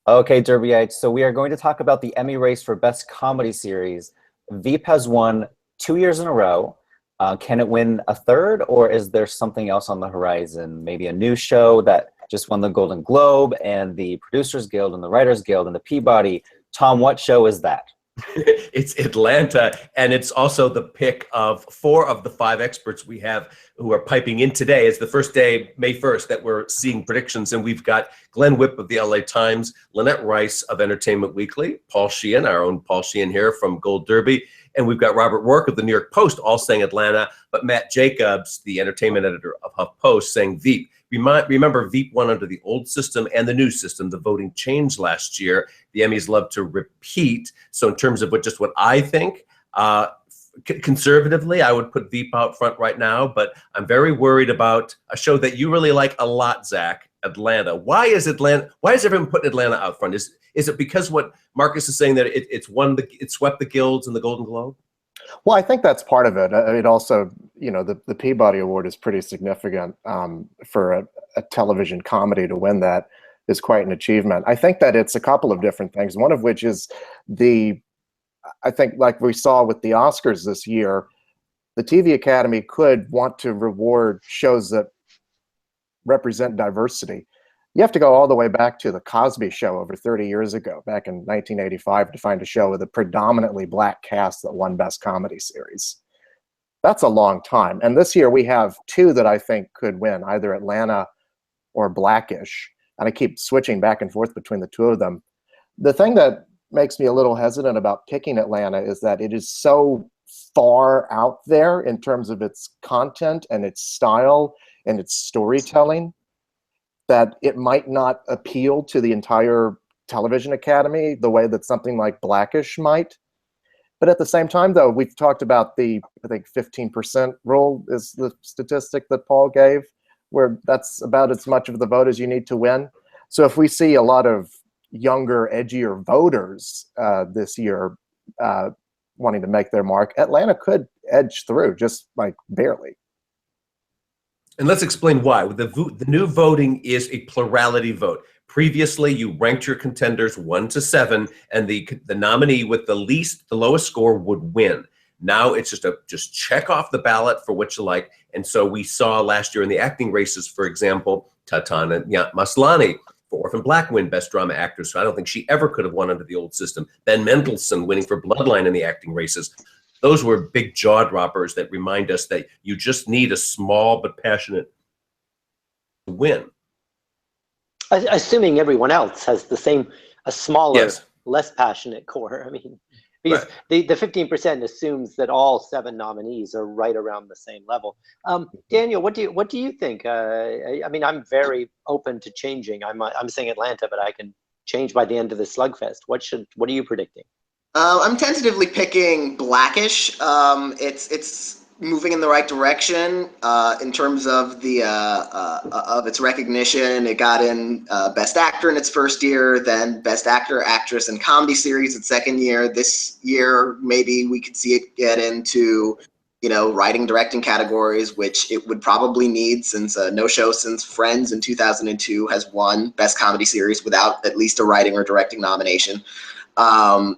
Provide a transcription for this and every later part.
Okay, Derbyites. So we are going to talk about the Emmy race for Best Comedy Series. Veep has won 2 years in a row. Can it win a third, or is there something else on the horizon? Maybe a new show that just won the Golden Globe and the Producers Guild and the Writers Guild and the Peabody. Tom, what show is that? It's Atlanta, and it's also the pick of four of the five experts we have who are piping in today. It's the first day, May 1st, that we're seeing predictions, and we've got Glenn Whipp of the LA Times, Lynette Rice of Entertainment Weekly, Paul Sheehan, our own Paul Sheehan here from Gold Derby, and we've got Robert Rourke of the New York Post, all saying Atlanta, but Matt Jacobs, the entertainment editor of HuffPost, saying Veep. Remember, Veep won under the old system and the new system. The voting changed last year. The Emmys love to repeat. So in terms of what I think, conservatively, I would put Veep out front right now. But I'm very worried about a show that you really like a lot, Zach, Atlanta. Why is everyone putting Atlanta out front? Is it because what Marcus is saying, that it swept the guilds and the Golden Globe? Well, I think that's part of it. It also, the Peabody Award is pretty significant for a television comedy. To win that is quite an achievement. I think that it's a couple of different things, one of which is I think, like we saw with the Oscars this year, the TV Academy could want to reward shows that represent diversity. You have to go all the way back to The Cosby Show over 30 years ago, back in 1985, to find a show with a predominantly black cast that won Best Comedy Series. That's a long time. And this year we have two that I think could win, either Atlanta or Blackish. And I keep switching back and forth between the two of them. The thing that makes me a little hesitant about picking Atlanta is that it is so far out there in terms of its content and its style and its storytelling, that it might not appeal to the entire television academy the way that something like Blackish might. But at the same time, though, we've talked about I think 15% rule is the statistic that Paul gave, where that's about as much of the vote as you need to win. So if we see a lot of younger, edgier voters this year wanting to make their mark, Atlanta could edge through, just like barely. And let's explain why. The new voting is a plurality vote. Previously, you ranked your contenders 1 to 7, and the nominee with the lowest score would win. Now it's just check off the ballot for what you like. And so we saw last year in the acting races, for example, Tatiana Maslany for Orphan Black win Best Drama Actress. So I don't think she ever could have won under the old system. Ben Mendelsohn winning for Bloodline in the acting races. Those were big jaw droppers that remind us that you just need a small but passionate win. Assuming everyone else has a smaller, yes, less passionate core. I mean, because the 15% assumes that all 7 nominees are right around the same level. Daniel, what do you think? I mean, I'm very open to changing. I'm saying Atlanta, but I can change by the end of the slugfest. What are you predicting? I'm tentatively picking Blackish. It's moving in the right direction in terms of of its recognition. It got in Best Actor in its first year, then Best Actor, Actress, and Comedy Series its second year. This year, maybe we could see it get into writing, directing categories, which it would probably need, since no show since Friends in 2002 has won Best Comedy Series without at least a writing or directing nomination. And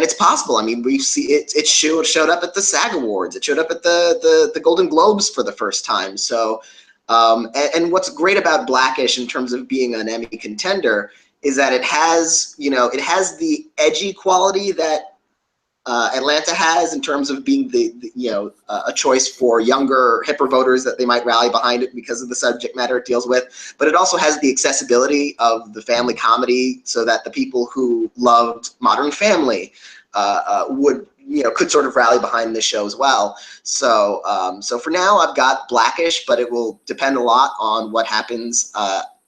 it's possible. I mean, we see it showed up at the SAG Awards. It showed up at the Golden Globes for the first time. So, and what's great about Blackish in terms of being an Emmy contender is that it has the edgy quality that Atlanta has, in terms of being a choice for younger, hipper voters that they might rally behind it because of the subject matter it deals with. But it also has the accessibility of the family comedy, so that the people who loved Modern Family could sort of rally behind this show as well. So for now, I've got Blackish, but it will depend a lot on what happens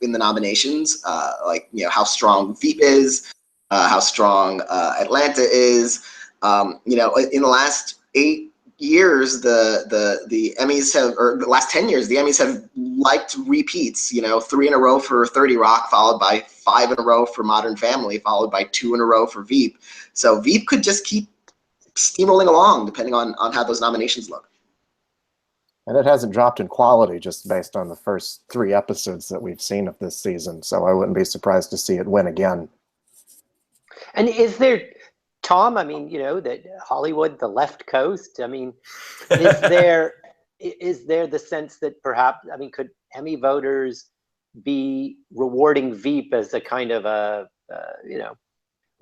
in the nominations, how strong Veep is, how strong Atlanta is. In the last 8 years, the Emmys or the last 10 years, the Emmys have liked repeats. 3 in a row for 30 Rock, followed by 5 in a row for Modern Family, followed by 2 in a row for Veep. So Veep could just keep steamrolling along, depending on how those nominations look. And it hasn't dropped in quality just based on the first 3 episodes that we've seen of this season. So I wouldn't be surprised to see it win again. And is there, Tom, I mean, that Hollywood, the left coast, I mean, is there the sense that perhaps, I mean, could Emmy voters be rewarding Veep as a kind of a,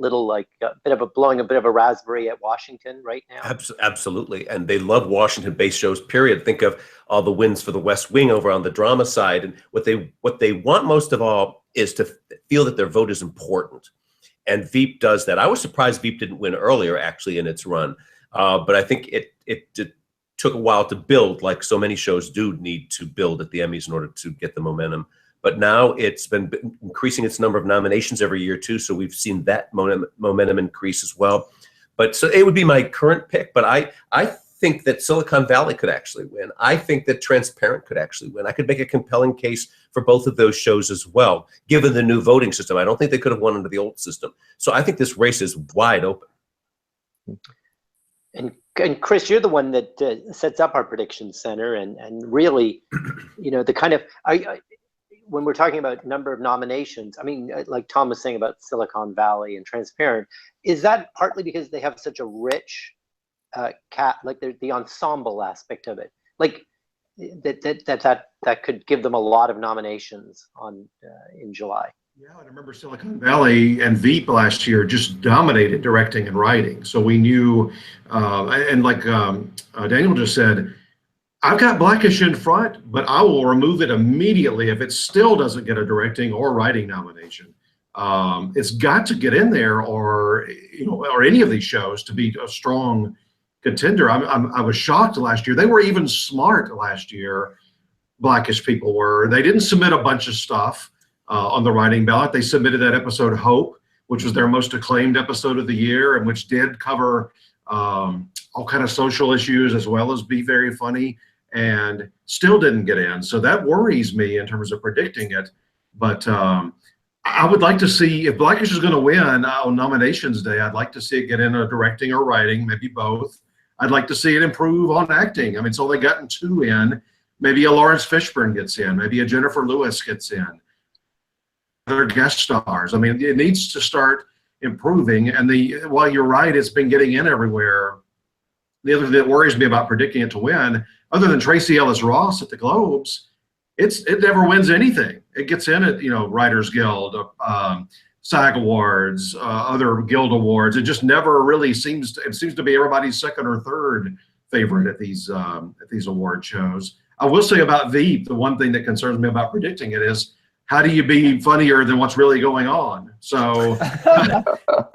little like a bit of a blowing a bit of a raspberry at Washington right now? Absolutely. And they love Washington-based shows, period. Think of all the wins for the West Wing over on the drama side. And what they want most of all is to feel that their vote is important. And Veep does that. I was surprised Veep didn't win earlier, actually, in its run. But I think it took a while to build, like so many shows do need to build at the Emmys in order to get the momentum. But now it's been increasing its number of nominations every year, too. So we've seen that momentum increase as well. But so it would be my current pick. But I think that Silicon Valley could actually win. I think that Transparent could actually win. I could make a compelling case for both of those shows as well, given the new voting system. I don't think they could have won under the old system. So I think this race is wide open. And Chris, you're the one that sets up our prediction center, and really, the kind of when we're talking about number of nominations, I mean, like Tom was saying about Silicon Valley and Transparent, is that partly because they have such a rich like the ensemble aspect of it, like that could give them a lot of nominations in July? Yeah, I remember Silicon Valley and Veep last year just dominated directing and writing. So we knew, and like Daniel just said, I've got Blackish in front, but I will remove it immediately if it still doesn't get a directing or writing nomination. It's got to get in there, or any of these shows to be a strong contender. I was shocked last year. They were even smart last year. Blackish people were. They didn't submit a bunch of stuff on the writing ballot. They submitted that episode Hope, which was their most acclaimed episode of the year, and which did cover all kind of social issues as well as be very funny, and still didn't get in. So that worries me in terms of predicting it. But I would like to see, if Blackish is going to win on nominations day, I'd like to see it get in a directing or writing, maybe both. I'd like to see it improve on acting. I mean, it's only gotten 2 in. Maybe a Lawrence Fishburne gets in. Maybe a Jennifer Lewis gets in. Other guest stars. I mean, it needs to start improving. And while you're right, it's been getting in everywhere. The other thing that worries me about predicting it to win, other than Tracy Ellis Ross at the Globes, it never wins anything. It gets in at Writers Guild, SAG Awards, other guild awards. It just never really seems to be everybody's second or third favorite at these award shows. I will say about Veep, the one thing that concerns me about predicting it is, how do you be funnier than what's really going on? So,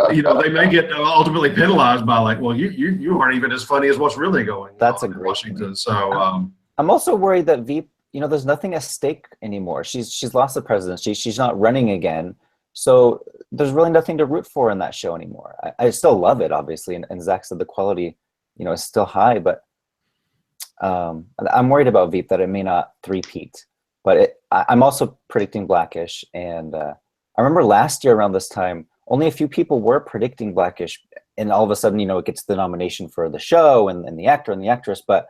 they may get ultimately penalized by like, well, you aren't even as funny as what's really going That's on a in great Washington. point. So I'm also worried that Veep, there's nothing at stake anymore. She's lost the presidency. She's not running again. So there's really nothing to root for in that show anymore. I still love it, obviously. And Zach said the quality, is still high, but I'm worried about Veep that it may not three-peat. But I'm also predicting Blackish. And I remember last year around this time, only a few people were predicting Blackish. And all of a sudden, it gets the nomination for the show and the actor and the actress. But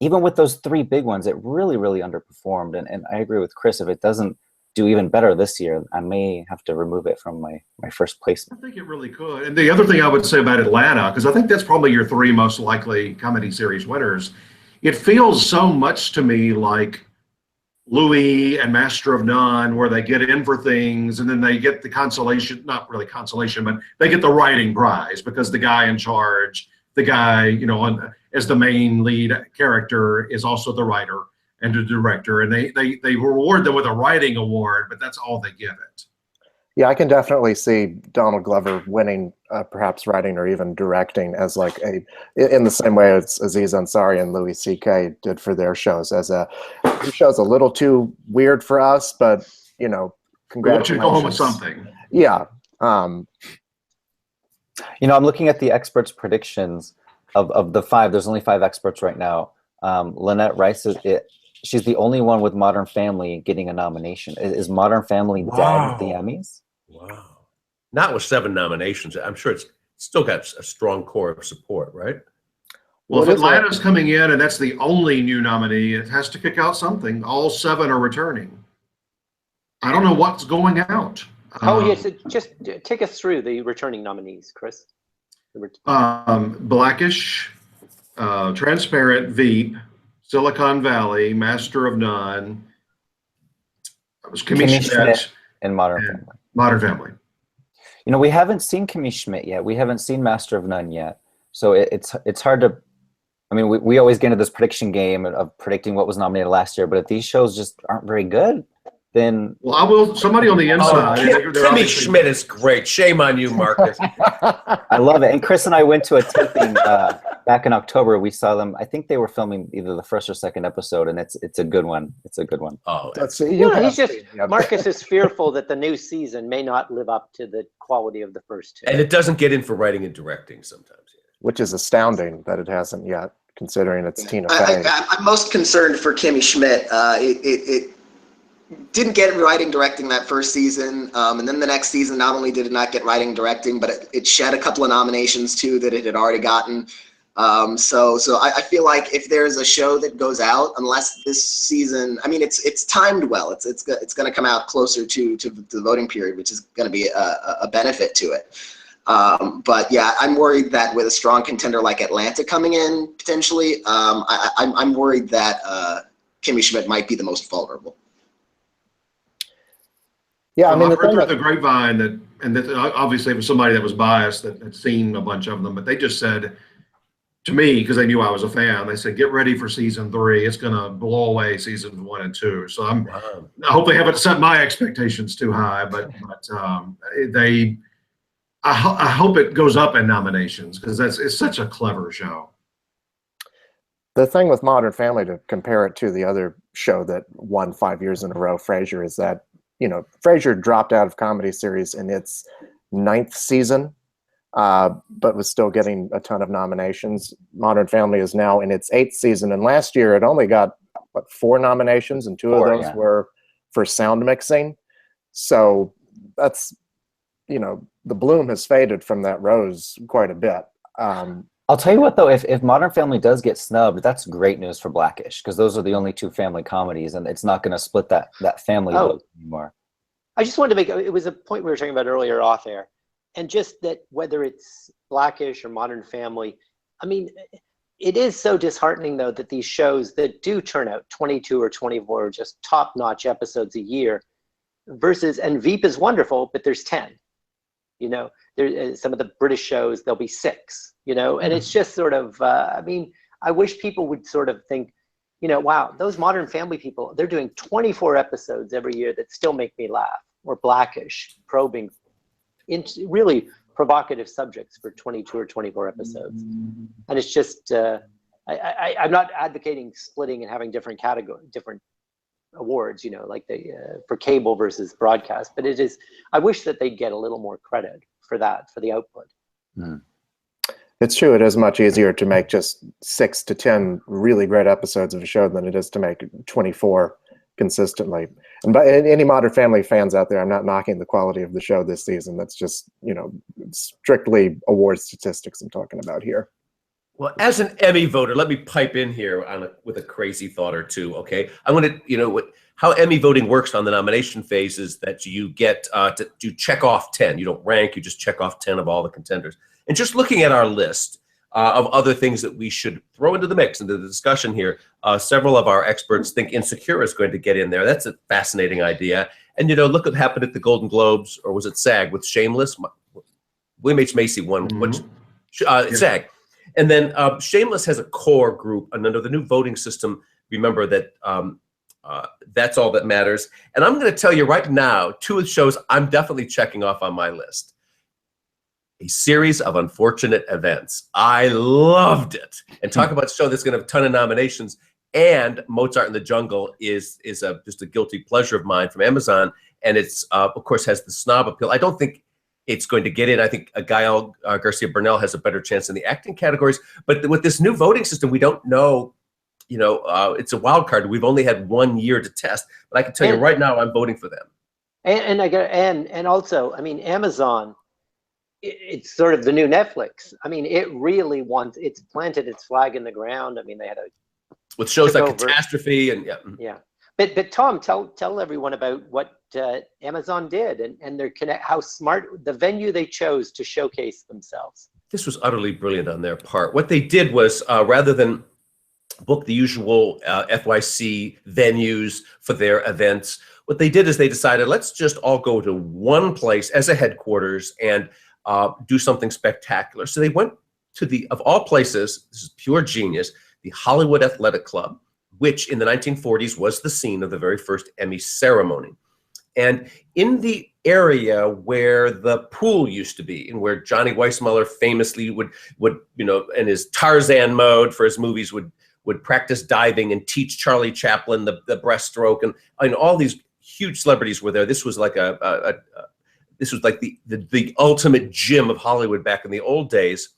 even with those 3 big ones, it really, really underperformed. And I agree with Chris. If it doesn't do even better this year, I may have to remove it from my first placement. I think it really could. And the other thing I would say about Atlanta, because I think that's probably your 3 most likely comedy series winners, it feels so much to me like Louis and Master of None, where they get in for things and then they get the consolation, not really consolation, but they get the writing prize because the guy in charge, the guy, as the main lead character is also the writer and the director, and they reward them with a writing award, but that's all they give it. Yeah, I can definitely see Donald Glover winning, perhaps writing or even directing, as like in the same way as Aziz Ansari and Louis C.K. did for their shows. Your show's a little too weird for us, but congratulations. You go home with something. Yeah. I'm looking at the experts' predictions of the 5. There's only 5 experts right now. Lynette Rice she's the only one with Modern Family getting a nomination. Is Modern Family dead at the Emmys? Wow. Not with 7 nominations. I'm sure it's still got a strong core of support, right? Well, if Atlanta's coming in and that's the only new nominee, it has to kick out something. All 7 are returning. I don't know what's going out. Oh, yes. Just take us through the returning nominees, Chris. Blackish, Transparent, Veep, Silicon Valley, Master of None. It was Kimmy Schmidt and Modern and Family. Modern Family. You know, we haven't seen Kimmy Schmidt yet. We haven't seen Master of None yet. So it's hard to. I mean, we always get into this prediction game of predicting what was nominated last year, but if these shows just aren't very good, then... Well, I will. Somebody on the inside. Kimmy Schmidt is great. Shame on you, Marcus. I love it. And Chris and I went to a taping back in October. We saw them. I think they were filming either the first or second episode, and it's a good one. It's a good one. Oh, Let's see. He's just Marcus is fearful that the new season may not live up to the quality of the first two. and it doesn't get in for writing and directing sometimes. Which is astounding that it hasn't yet, considering it's Tina Fey. I'm most concerned for Kimmy Schmidt. It didn't get writing directing that first season, and then the next season not only did it not get writing directing, but it shed a couple of nominations too that it had already gotten. So I feel like if there's a show that goes out, unless this season, I mean, it's timed well. It's going to come out closer to the voting period, which is going to be a benefit to it. But yeah, I'm worried that with a strong contender like Atlanta coming in potentially, I'm worried that Kimmy Schmidt might be the most vulnerable. Yeah, I mean, I've heard through the grapevine that obviously it was somebody that was biased that had seen a bunch of them, but they just said to me, because they knew I was a fan, they said, get ready for season 3. It's going to blow away seasons 1 and 2. So I hope they haven't set my expectations too high, but I hope it goes up in nominations because it's such a clever show. The thing with Modern Family, to compare it to the other show that won 5 years in a row, Frasier, is that, you know, Frasier dropped out of comedy series in its 9th season, but was still getting a ton of nominations. Modern Family is now in its 8th season, and last year it only got 4 nominations, and 2 of those were for sound mixing. So that's, you know, the bloom has faded from that rose quite a bit. I'll tell you what, though, if Modern Family does get snubbed, that's great news for Blackish, because those are the only 2 family comedies, and it's not going to split that family vote anymore. I just wanted to make, it was a point we were talking about earlier off air, and just that whether it's Blackish or Modern Family, I mean, it is so disheartening, though, that these shows that do turn out 22 or 24 just top-notch episodes a year versus, and Veep is wonderful, but there's 10. You know, there some of the British shows, there'll be 6, you know, and it's just sort of, I mean, I wish people would sort of think, you know, wow, those Modern Family people, they're doing 24 episodes every year that still make me laugh, or Blackish, probing into really provocative subjects for 22 or 24 episodes. And it's just, I'm not advocating splitting and having different awards, you know, like for cable versus broadcast, but it is, I wish that they'd get a little more credit for that, for the output. It's true. It is much easier to make just 6 to 10 really great episodes of a show than it is to make 24 consistently. And by any Modern Family fans out there, I'm not knocking the quality of the show this season. That's just, you know, strictly award statistics I'm talking about here. Well, as an Emmy voter, let me pipe in here with a crazy thought or two, okay? I want to, you know, how Emmy voting works on the nomination phase is that you get to check off 10. You don't rank, you just check off 10 of all the contenders. And just looking at our list of other things that we should throw into the mix, into the discussion here, several of our experts think Insecure is going to get in there. That's a fascinating idea. And, you know, look what happened at the Golden Globes, or was it SAG, with Shameless? William H. Macy won, SAG. And then Shameless has a core group, and under the new voting system, remember that that's all that matters. And I'm going to tell you right now, 2 of the shows I'm definitely checking off on my list. A Series of Unfortunate Events. I loved it. And talk about a show that's going to have a ton of nominations. And Mozart in the Jungle is just a guilty pleasure of mine from Amazon. And it's, of course, has the snob appeal. I don't think it's going to get in. I think Gael Garcia Bernal has a better chance in the acting categories. But with this new voting system, we don't know, you know, it's a wild card. We've only had 1 year to test. But I can tell you right now, I'm voting for them. And also, I mean, Amazon, it's sort of the new Netflix. I mean, it really it's planted its flag in the ground. I mean, they had with shows like Catastrophe and yeah. But Tom, tell everyone about what Amazon did, and their how smart the venue they chose to showcase themselves. This was utterly brilliant on their part. What they did was, rather than book the usual FYC venues for their events, what they did is they decided, let's just all go to one place as a headquarters and do something spectacular. So they went to of all places, this is pure genius, the Hollywood Athletic Club, which in the 1940s was the scene of the very first Emmy ceremony. And in the area where the pool used to be, and where Johnny Weissmuller famously would in his Tarzan mode for his movies, would practice diving and teach Charlie Chaplin the breaststroke, and all these huge celebrities were there. This was like this was like the ultimate gym of Hollywood back in the old days.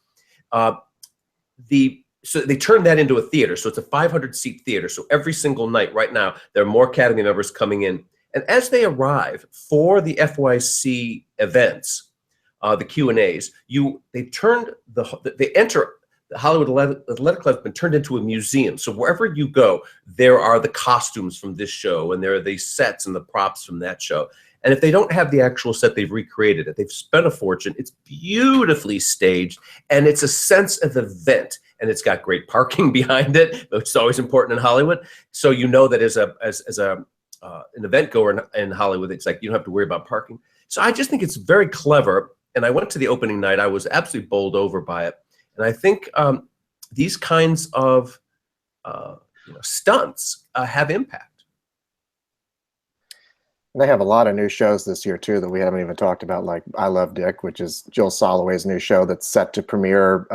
So they turned that into a theater. So it's a 500-seat theater. So every single night right now, there are more Academy members coming in. And as they arrive for the FYC events, the Q&As, they enter the Hollywood Athletic Club has been turned into a museum. So wherever you go, there are the costumes from this show, and there are the sets and the props from that show. And if they don't have the actual set, they've recreated it. They've spent a fortune. It's beautifully staged, and it's a sense of event. And it's got great parking behind it, which is always important in Hollywood. So you know that as an event goer in Hollywood, it's like you don't have to worry about parking. So I just think it's very clever. And I went to the opening night. I was absolutely bowled over by it. And I think these kinds of stunts have impact. They have a lot of new shows this year too that we haven't even talked about, like I Love Dick, which is Jill Soloway's new show that's set to premiere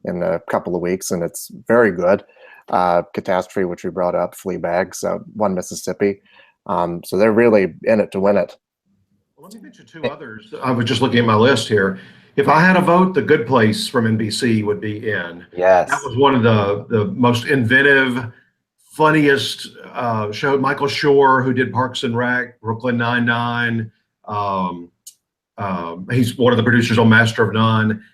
in a couple of weeks, and it's very good. Catastrophe, which we brought up, Fleabag, so One Mississippi. So they're really in it to win it. Well, let me mention two others. I was just looking at my list here. If I had a vote, The Good Place from NBC would be in. Yes. That was one of the most inventive, funniest show. Michael Schur, who did Parks and Rec, Brooklyn Nine-Nine. He's one of the producers on Master of None.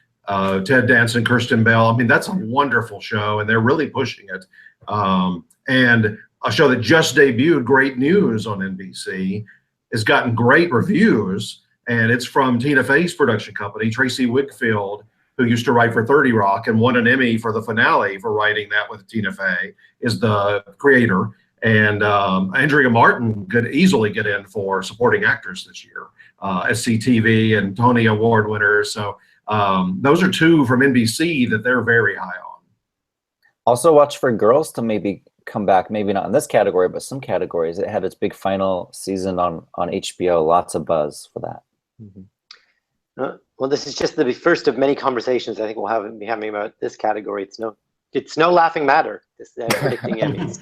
Ted Danson, Kirsten Bell. I mean, that's a wonderful show, and they're really pushing it. And a show that just debuted, Great News on NBC, has gotten great reviews, and it's from Tina Fey's production company. Tracy Wigfield, who used to write for 30 Rock and won an Emmy for the finale for writing that with Tina Fey, is the creator. And Andrea Martin could easily get in for supporting actors this year, SCTV and Tony Award winners. So those are two from NBC that they're very high on. Also watch for Girls to maybe come back, maybe not in this category, but some categories. It had its big final season on HBO. Lots of buzz for that. Mm-hmm. Well, this is just the first of many conversations I think we'll be having about this category. It's no laughing matter, this predicting Emmys.